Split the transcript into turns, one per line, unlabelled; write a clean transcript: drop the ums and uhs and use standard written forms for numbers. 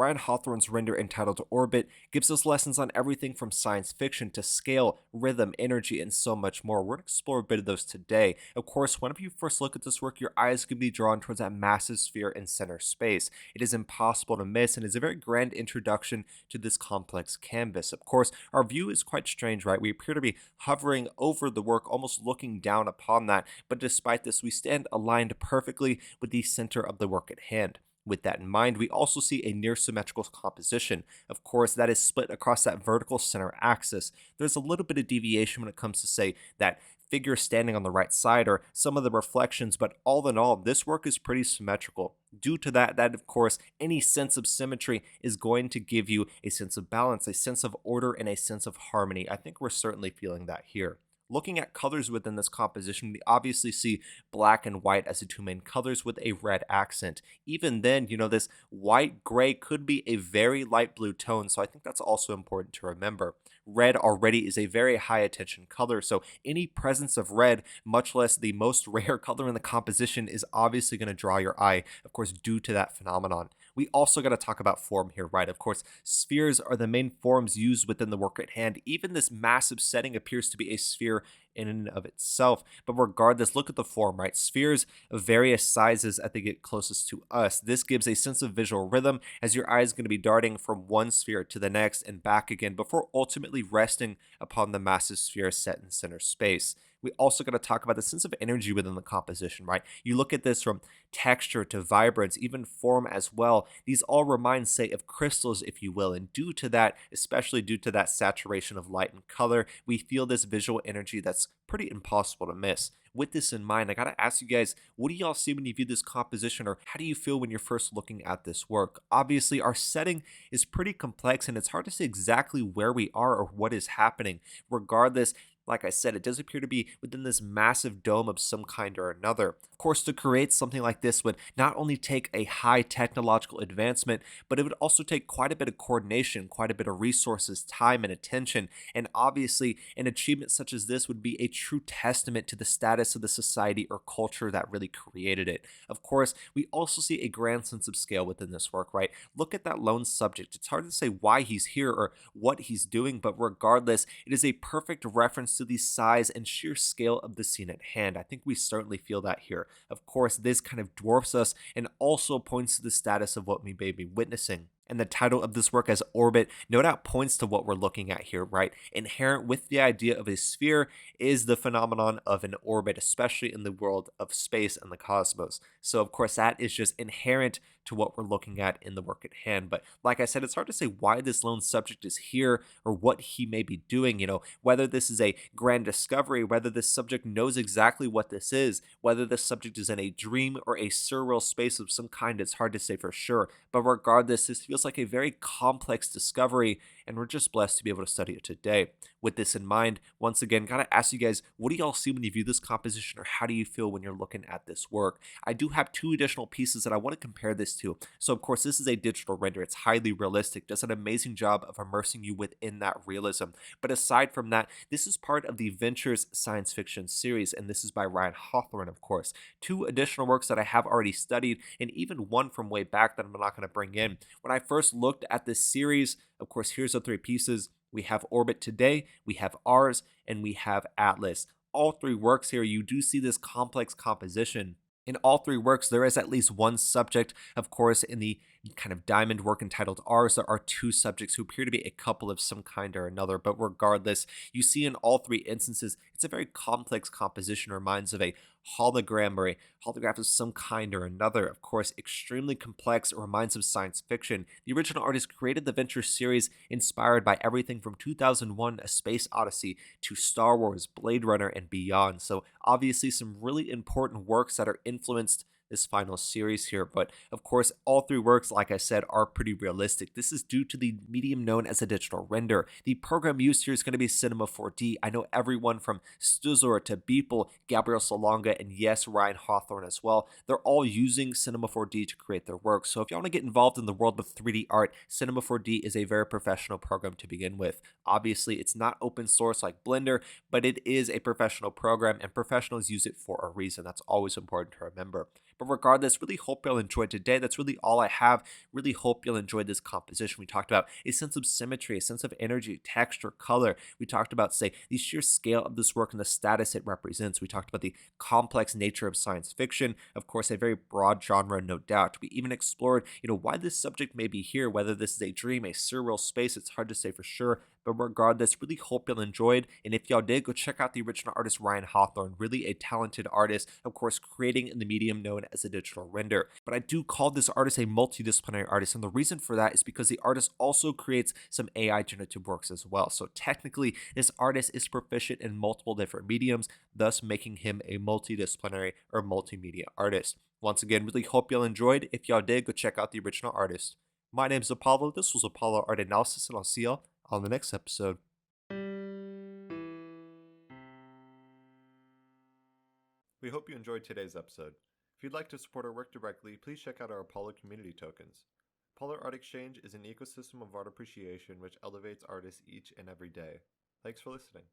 Ryan Hawthorne's render entitled Orbit gives us lessons on everything from science fiction to scale, rhythm, energy, and so much more. We're going to explore a bit of those today. Of course, whenever you first look at this work, your eyes can be drawn towards that massive sphere in center space. It is impossible to miss and is a very grand introduction to this complex canvas. Of course, our view is quite strange, right? We appear to be hovering over the work, almost looking down upon that, but despite this, we stand aligned perfectly with the center of the work at hand. With that in mind, we also see a near symmetrical composition. Of course, that is split across that vertical center axis. There's a little bit of deviation when it comes to, say, that figure standing on the right side or some of the reflections, but all in all, this work is pretty symmetrical. Due to that, of course, any sense of symmetry is going to give you a sense of balance, a sense of order, and a sense of harmony. I think we're certainly feeling that here. Looking at colors within this composition, we obviously see black and white as the two main colors with a red accent. Even then, this white gray could be a very light blue tone, so I think that's also important to remember. Red already is a very high attention color, so any presence of red, much less the most rare color in the composition, is obviously going to draw your eye, of course, due to that phenomenon. We also got to talk about form here, right? Of course, spheres are the main forms used within the work at hand. Even this massive setting appears to be a sphere in and of itself. But regardless, look at the form, right? Spheres of various sizes as they get closest to us. This gives a sense of visual rhythm as your eye is going to be darting from one sphere to the next and back again before ultimately resting upon the massive sphere set in center space. We also got to talk about the sense of energy within the composition, right? You look at this from texture to vibrance, even form as well. These all remind, say, of crystals, if you will. And due to that, especially due to that saturation of light and color, we feel this visual energy that's pretty impossible to miss. With this in mind, I got to ask you guys, what do y'all see when you view this composition, or how do you feel when you're first looking at this work? Obviously, our setting is pretty complex and it's hard to say exactly where we are or what is happening. Regardless, like I said, it does appear to be within this massive dome of some kind or another. Of course, to create something like this would not only take a high technological advancement, but it would also take quite a bit of coordination, quite a bit of resources, time, and attention. And obviously, an achievement such as this would be a true testament to the status of the society or culture that really created it. Of course, we also see a grand sense of scale within this work, right? Look at that lone subject. It's hard to say why he's here or what he's doing, but regardless, it is a perfect reference to the size and sheer scale of the scene at hand. I think we certainly feel that here. Of course, this kind of dwarfs us and also points to the status of what we may be witnessing. And the title of this work as Orbit no doubt points to what we're looking at here, right? Inherent with the idea of a sphere is the phenomenon of an orbit, especially in the world of space and the cosmos. So, of course, that is just inherent to what we're looking at in the work at hand. But like I said, it's hard to say why this lone subject is here or what he may be doing, whether this is a grand discovery, whether this subject knows exactly what this is, whether this subject is in a dream or a surreal space of some kind, it's hard to say for sure. But regardless, this feels like a very complex discovery, and we're just blessed to be able to study it today. With this in mind, once again, gotta ask you guys, what do y'all see when you view this composition, or how do you feel when you're looking at this work? I do have two additional pieces that I want to compare this to. So, of course, this is a digital render. It's highly realistic, does an amazing job of immersing you within that realism. But aside from that, this is part of the Ventures science fiction series, and this is by Ryan Hawthorne, of course. Two additional works that I have already studied, and even one from way back that I'm not going to bring in. When I first looked at this series, of course, here's the three pieces. We have Orbit today, we have Ours, and we have Atlas. All three works here, you do see this complex composition. In all three works, there is at least one subject. Of course, in the kind of diamond work entitled Ours, there are two subjects who appear to be a couple of some kind or another. But regardless, you see in all three instances, it's a very complex composition, reminds of a hologram or a holograph of some kind or another. Of course, extremely complex, it reminds of science fiction. The original artist created the Venture series inspired by everything from 2001 A Space Odyssey to Star Wars, Blade Runner, and beyond. So obviously some really important works that are influenced this final series here. But of course, all three works, like I said, are pretty realistic. This is due to the medium known as a digital render. The program used here is going to be Cinema 4D. I know everyone from Stuzor to Beeple, Gabriel Salonga, and yes, Ryan Hawthorne as well. They're all using Cinema 4D to create their work. So if you want to get involved in the world of 3D art, Cinema 4D is a very professional program to begin with. Obviously, it's not open source like Blender, but it is a professional program and professionals use it for a reason. That's always important to remember. But regardless, really hope you'll enjoy today. That's really all I have. Really hope you'll enjoy this composition. We talked about a sense of symmetry, a sense of energy, texture, color. We talked about, say, the sheer scale of this work and the status it represents. We talked about the complex nature of science fiction. Of course, a very broad genre, no doubt. We even explored, why this subject may be here, whether this is a dream, a surreal space. It's hard to say for sure. But regardless, really hope y'all enjoyed. And if y'all did, go check out the original artist Ryan Hawthorne, really a talented artist, of course, creating in the medium known as a digital render. But I do call this artist a multidisciplinary artist. And the reason for that is because the artist also creates some AI generative works as well. So technically, this artist is proficient in multiple different mediums, thus making him a multidisciplinary or multimedia artist. Once again, really hope y'all enjoyed. If y'all did, go check out the original artist. My name is Apollo. This was Apollo Art Analysis, and I'll see y'all on the next episode. We hope you enjoyed today's episode. If you'd like to support our work directly, please check out our Apollo community tokens. Apollo Art Exchange is an ecosystem of art appreciation which elevates artists each and every day. Thanks for listening.